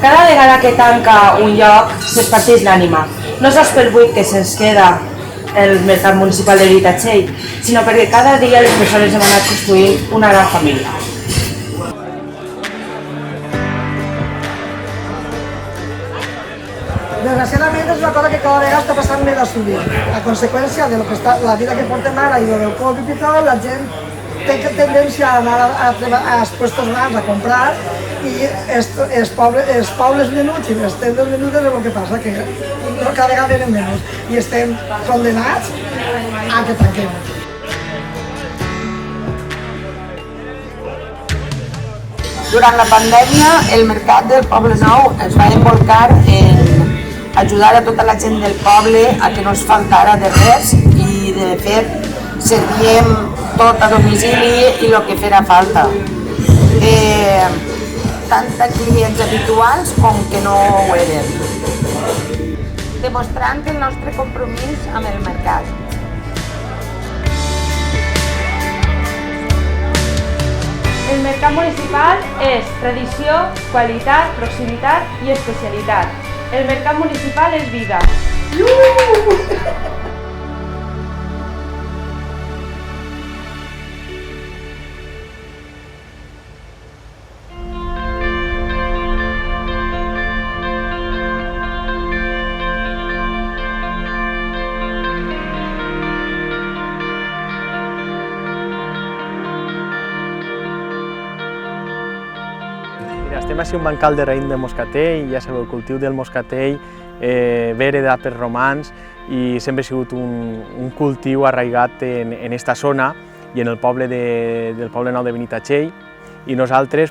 Cada vegada que tanca un lloc se'ns parteix l'ànima, no sols pel buit que se'ns queda el mercat municipal de Benitatxell, sinó perquè cada dia les persones hem anat construint una gran família. Desgraciadament és una cosa que cada vegada està passant més a sovint. A conseqüència de la vida que portem ara i del Covid i tot, la gent té tendència a anar als puestos grans a comprar i els pobles menuts i les tendes menudes és el que passa, que cada vegada venen menys i estem condenats a que tanquem. Durant la pandèmia, el mercat del Poble Nou es va envolcar en ajudar a tota la gent del poble a que no es faltara de res i, de fet, servíem tot a domicili i el que fera falta. Tant de clients habituals com que no ho eren, demostrant el nostre compromís amb el mercat. El mercat municipal és tradició, qualitat, proximitat i especialitat. El mercat municipal és vida. Estem així un bancal de raïm de moscatell, ja sabeu, el cultiu del moscatell ve heredat per romans i sempre ha sigut un cultiu arraigat en aquesta zona i en el poble del Poble Nou de Benitatxell, i nosaltres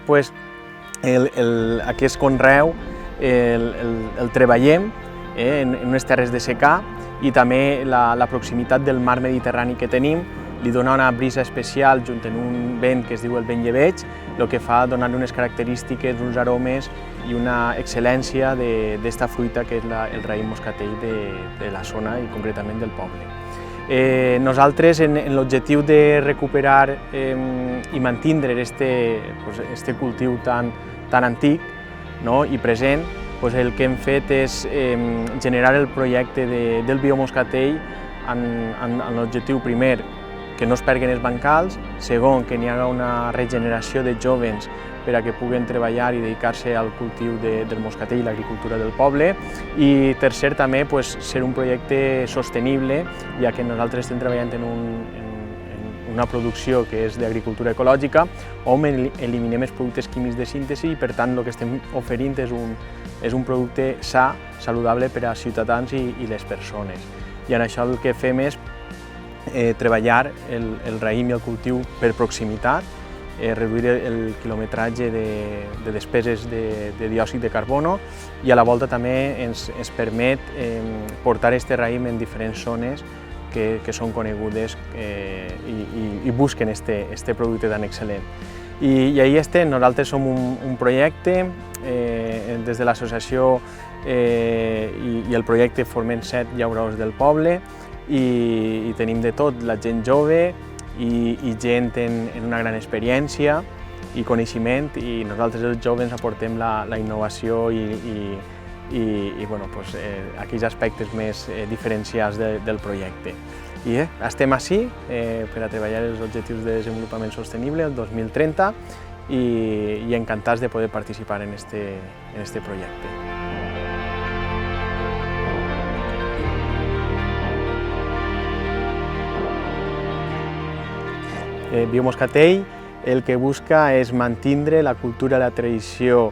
aquest conreu el treballem en unes terres de secà, i també la proximitat del mar Mediterrani que tenim li dona una brisa especial junt amb un vent que es diu el vent llebeig, el que fa donar-li unes característiques, uns aromes i una excel·lència d'esta fruita que és el raïm moscatell de la zona i concretament del poble. Nosaltres, en l'objectiu de recuperar i mantindre este cultiu tan antic i present, el que hem fet és generar el projecte del biomoscatell amb l'objectiu primer que no es perden els bancals, segon, que n'hi haga una regeneració de jóvens per a que puguen treballar i dedicar-se al cultiu del moscatell i l'agricultura del poble, i tercer, també ser un projecte sostenible, ja que nosaltres estem treballant en una producció que és d'agricultura ecològica, on eliminem els productes químics de síntesi i, per tant, el que estem oferint és un producte sa, saludable per als ciutadans i les persones. I en això el que fem és treballar el raïm i el cultiu per proximitat, reduir el quilometratge de despeses de diòxid de carbono, i a la volta també ens permet portar aquest raïm en diferents zones que són conegudes i busquen aquest producte tan excel·lent. I ahí estem, nosaltres som un projecte, des de l'associació i el projecte formem 7 llauradors del poble, i tenim de tot, la gent jove i gent en una gran experiència i coneixement, i nosaltres els joves aportem la innovació i aquells aspectes més diferenciats del projecte. I estem ací per a treballar els objectius de desenvolupament sostenible el 2030 i encantats de poder participar en este projecte. Biomoscatell el que busca és mantenir la cultura i la tradició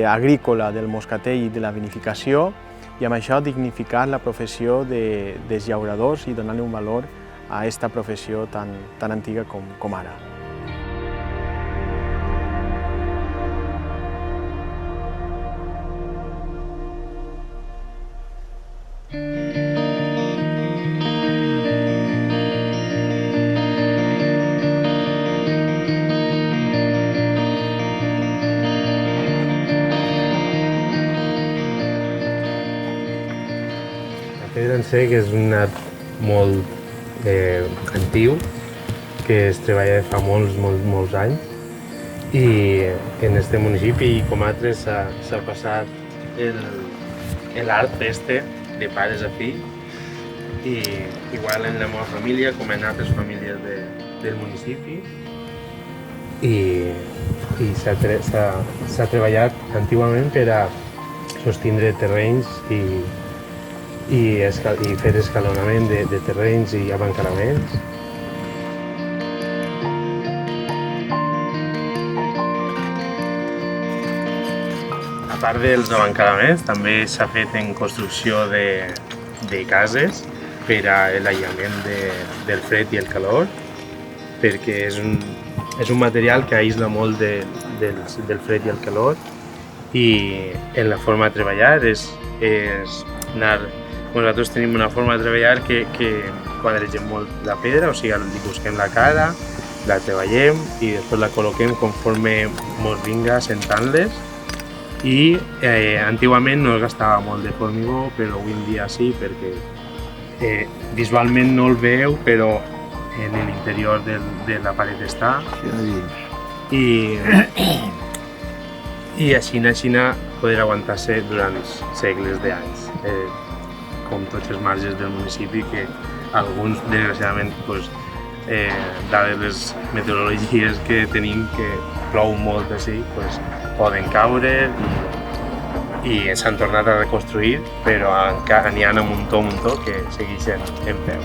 agrícola del moscatell i de la vinificació, i amb això dignificar la professió dels llauradors i donar-li un valor a aquesta professió tan antiga com ara. Sé que és un art molt antiu, que es treballa fa molts anys, I en este municipi i com altres s'ha passat l'art de pares a fills, i igual en la meva família com en altres famílies del municipi. I s'ha treballat antigament per a sostindre terrenys i fer escalonament de terrenys i abancaraments. A part dels abancaraments, també s'ha fet en construcció de cases per a l'aïllament del fred i el calor, perquè és un material que aïsla molt del fred i el calor, i en la forma de treballar és anar... Nosaltres tenim una forma de treballar que quadregem molt la pedra, o sigui, li busquem la cara, la treballem i després la col·loquem conforme ens vinga sentant-les. I antigament no es gastava molt de formigó, però avui en dia sí, perquè visualment no el veu, però en l'interior de la paret està. I així poder aguantar-se durant segles d'anys, com tots els marges del municipi, que alguns, desgraciadament, dades les meteorologies que tenim, que plou molt així, poden caure i s'han tornat a reconstruir, però n'hi ha un muntó que segueixen en peu.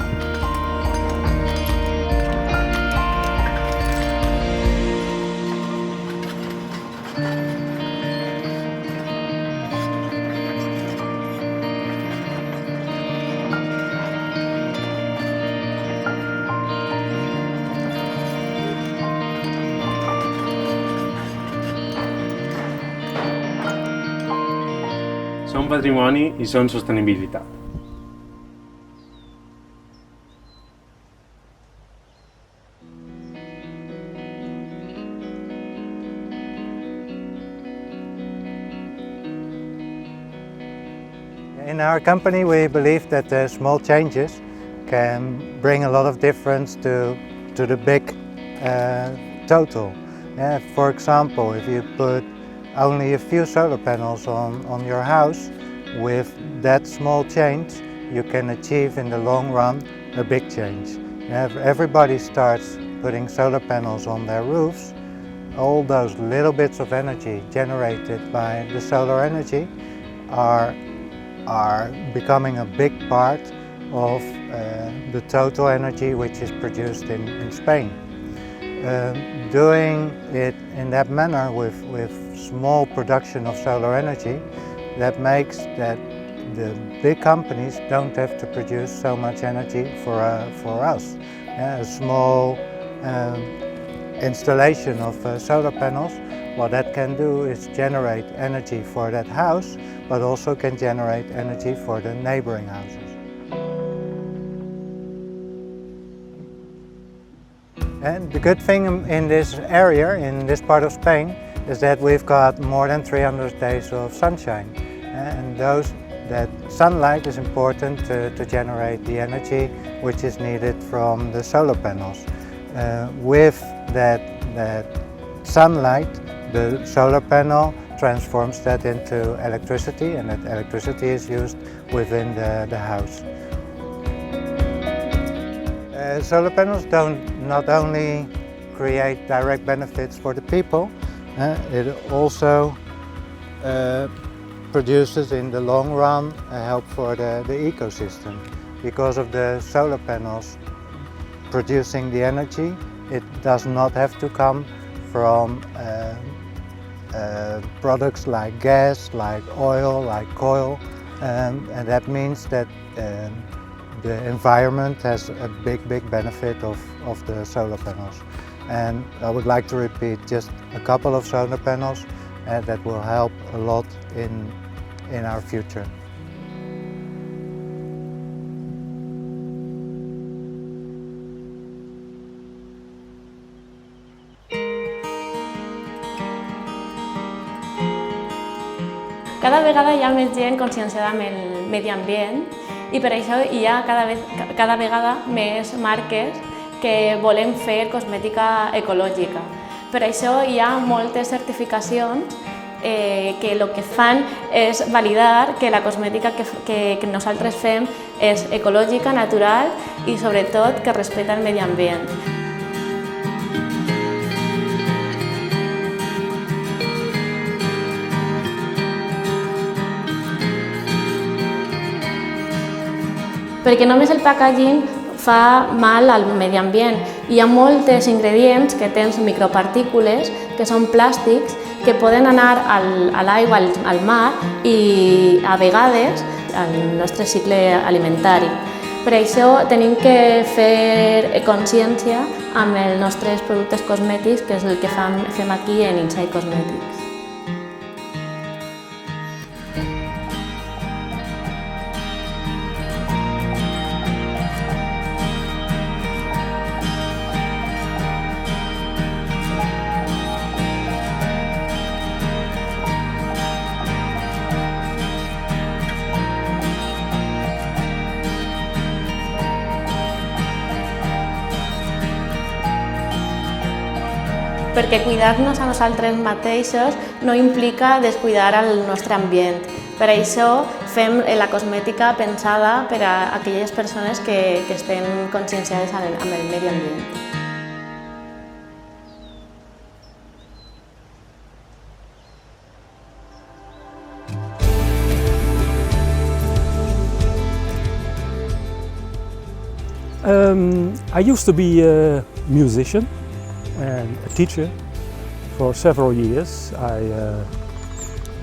Són patrimoni i són sostenibilitat. In our company we believe that small changes can bring a lot of difference to the big total. For example, if you put only a few solar panels on your house, with that small change you can achieve in the long run a big change. If everybody starts putting solar panels on their roofs, all those little bits of energy generated by the solar energy are becoming a big part of the total energy which is produced in Spain. Doing it in that manner with small production of solar energy, that makes that the big companies don't have to produce so much energy for us. A small installation of solar panels, what that can do is generate energy for that house, but also can generate energy for the neighboring houses. And the good thing in this area, in this part of Spain, is that we've got more than 300 days of sunshine. And that sunlight is important to generate the energy which is needed from the solar panels. With that sunlight, the solar panel transforms that into electricity, and that electricity is used within the house. Solar panels not only create direct benefits for the people, it also produces in the long run help for the ecosystem. Because of the solar panels producing the energy, it does not have to come from products like gas, like oil, like coal, and that means that the environment has a big benefit of the solar panels. And I would like to repeat just a couple of solar panels that will help a lot in our future. Cada vegada hi ha més gent conscienciada amb el medi ambient i per això hi ha cada vegada més marques que volen fer cosmètica ecològica. Per això hi ha moltes certificacions que el que fan és validar que la cosmètica que nosaltres fem és ecològica, natural i sobretot que respecta el medi ambient. Perquè només el packaging fa mal al medi ambient. Hi ha molts ingredients que tenen micropartícules, que són plàstics, que poden anar a l'aigua, al mar i a vegades al nostre cicle alimentari. Per això tenim que fer consciència amb els nostres productes cosmètics, que és el que fem aquí en Inside Cosmetics. Perquè cuidar-nos a nosaltres mateixos no implica descuidar el nostre ambient. Per això fem la cosmètica pensada per a aquelles persones que estan conscienciades amb el medi ambient. I used to be a musician and a teacher for several years. I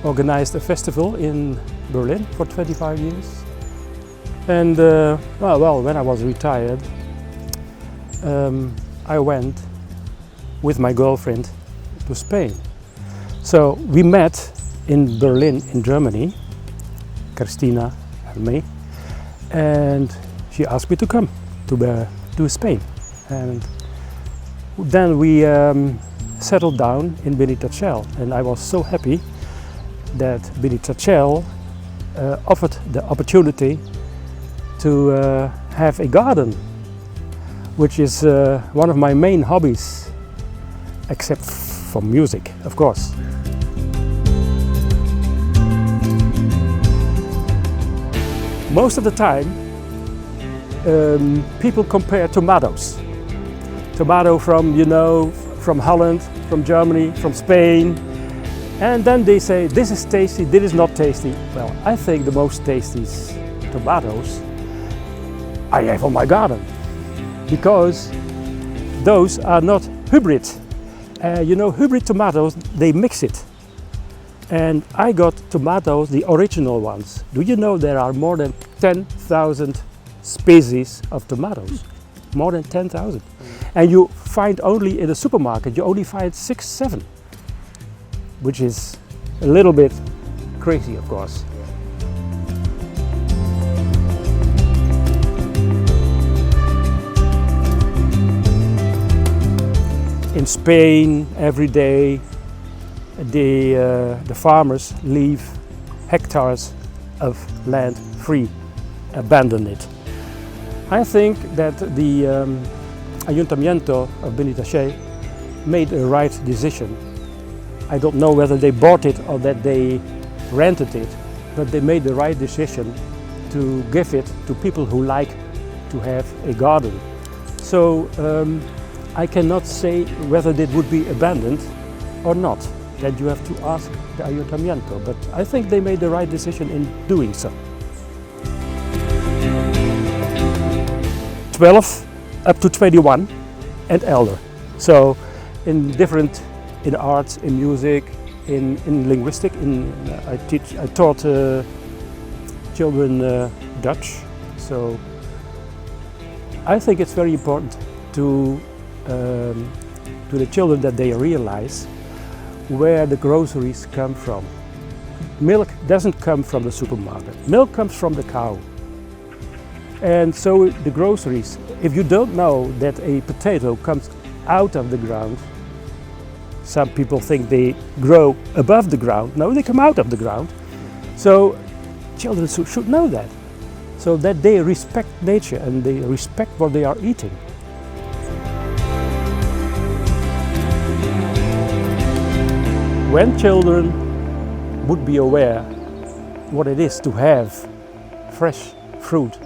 organized a festival in Berlin for 25 years. And when I was retired, I went with my girlfriend to Spain. So we met in Berlin, in Germany, Christina and me, and she asked me to come to Spain. And then we settled down in Benitatxell, and I was so happy that Benitatxell offered the opportunity to have a garden, which is one of my main hobbies, except for music, of course. Most of the time, people compare tomatoes. Tomato from Holland, from Germany, from Spain, and then they say this is tasty, this is not tasty. Well, I think the most tasty tomatoes I have on my garden, because those are not hybrid. Hybrid tomatoes, they mix it. And I got tomatoes, the original ones. Do you know there are more than 10,000 species of tomatoes? More than 10,000. And you find only in the supermarket, you only find 6, 7, which is a little bit crazy, of course. In Spain, every day, the farmers leave hectares of land free, abandon it. I think that the Ayuntamiento of Benitatxell made the right decision. I don't know whether they bought it or that they rented it, but they made the right decision to give it to people who like to have a garden. So I cannot say whether it would be abandoned or not. That you have to ask the Ayuntamiento, but I think they made the right decision in doing so. 12 up to 21 and elder. So in arts, in music, in linguistic, I taught children Dutch. So I think it's very important to the children that they realize where the groceries come from. Milk doesn't come from the supermarket. Milk comes from the cow. And so the groceries, if you don't know that a potato comes out of the ground, some people think they grow above the ground. No, they come out of the ground. So children should know that, so that they respect nature and they respect what they are eating. when children would be aware what it is to have fresh fruit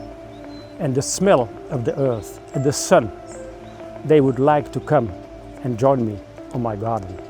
and the smell of the earth and the sun, they would like to come and join me on my garden.